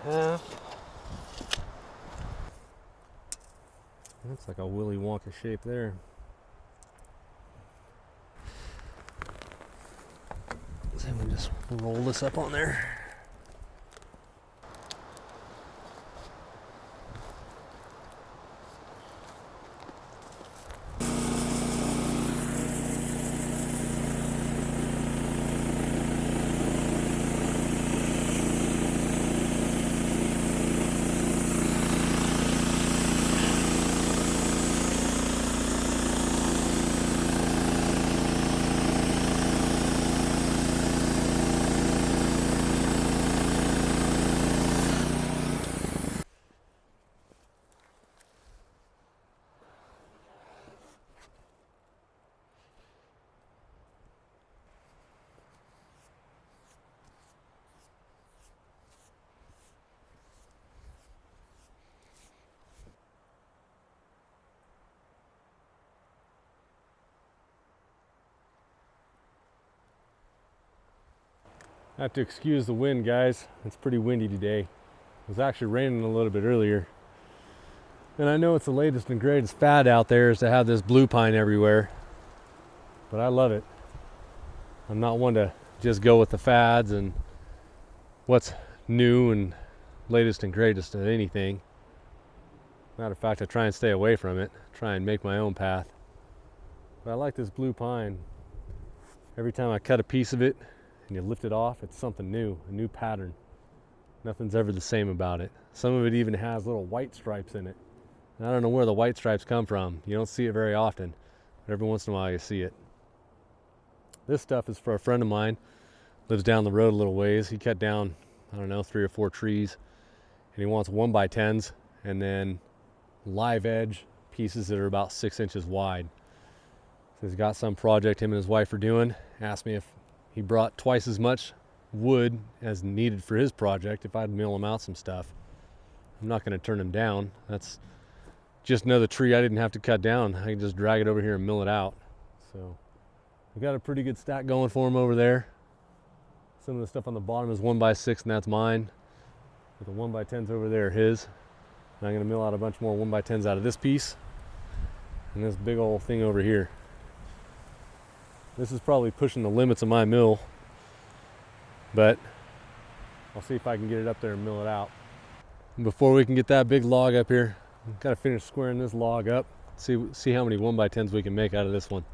1.5. Looks like a Willy Wonka shape there. So we just roll this up on there. I have to excuse the wind, guys. It's pretty windy today. It was actually raining a little bit earlier. And I know it's the latest and greatest fad out there is to have this blue pine everywhere. But I love it. I'm not one to just go with the fads and what's new and latest and greatest at anything. Matter of fact, I try and stay away from it. Try and make my own path. But I like this blue pine. Every time I cut a piece of it, and you lift it off, it's something new, a new pattern. Nothing's ever the same about it. Some of it even has little white stripes in it. And I don't know where the white stripes come from. You don't see it very often, but every once in a while you see it. This stuff is for a friend of mine, lives down the road a little ways. He cut down, I don't know, 3 or 4 trees, and he wants 1x10s and then live edge pieces that are about 6 inches wide. So he's got some project him and his wife are doing. Asked me if he brought twice as much wood as needed for his project if I'd mill him out some stuff. I'm not going to turn him down. That's just another tree I didn't have to cut down. I can just drag it over here and mill it out. So we got a pretty good stack going for him over there. Some of the stuff on the bottom is 1x6 and that's mine. But the 1x10s over there are his. And I'm going to mill out a bunch more 1x10s out of this piece and this big old thing over here. This is probably pushing the limits of my mill, but I'll see if I can get it up there and mill it out. And before we can get that big log up here, I've got to finish squaring this log up, see how many 1x10s we can make out of this one.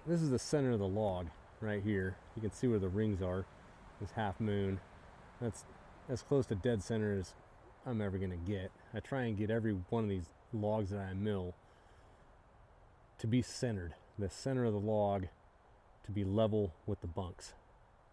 this is the center of the log right here. You can see where the rings are, this half moon. That's as close to dead center as I'm ever gonna get. I try and get every one of these logs that I mill to be centered. The center of the log to be level with the bunks.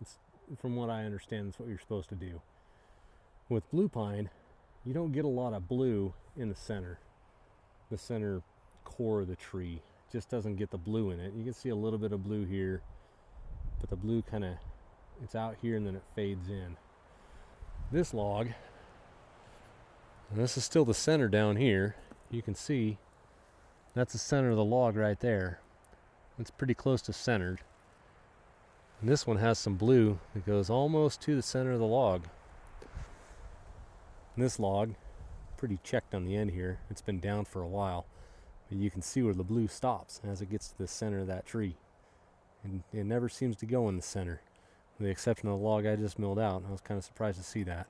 It's, from what I understand, that's what you're supposed to do. With blue pine, you don't get a lot of blue in the center core of the tree. It just doesn't get the blue in it. You can see a little bit of blue here, but the blue kind of, it's out here and then it fades in. This log, and this is still the center down here, you can see that's the center of the log right there. It's pretty close to centered. And this one has some blue that goes almost to the center of the log. And this log, pretty checked on the end here. It's been down for a while. But you can see where the blue stops as it gets to the center of that tree. And it never seems to go in the center, with the exception of the log I just milled out. I was kind of surprised to see that.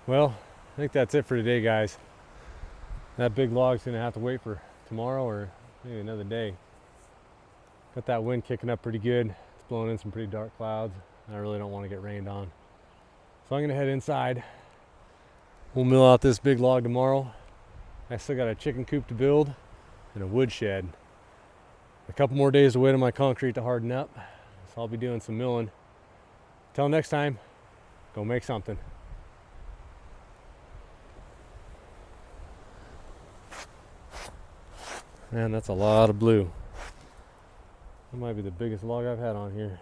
Well, I think that's it for today, guys. That big log's gonna have to wait for tomorrow or maybe another day. Got that wind kicking up pretty good. It's blowing in some pretty dark clouds. I really don't want to get rained on. So I'm gonna head inside. We'll mill out this big log tomorrow. I still got a chicken coop to build and a wood shed. A couple more days to wait on my concrete to harden up. So I'll be doing some milling. Till next time, go make something. Man, that's a lot of blue. That might be the biggest log I've had on here.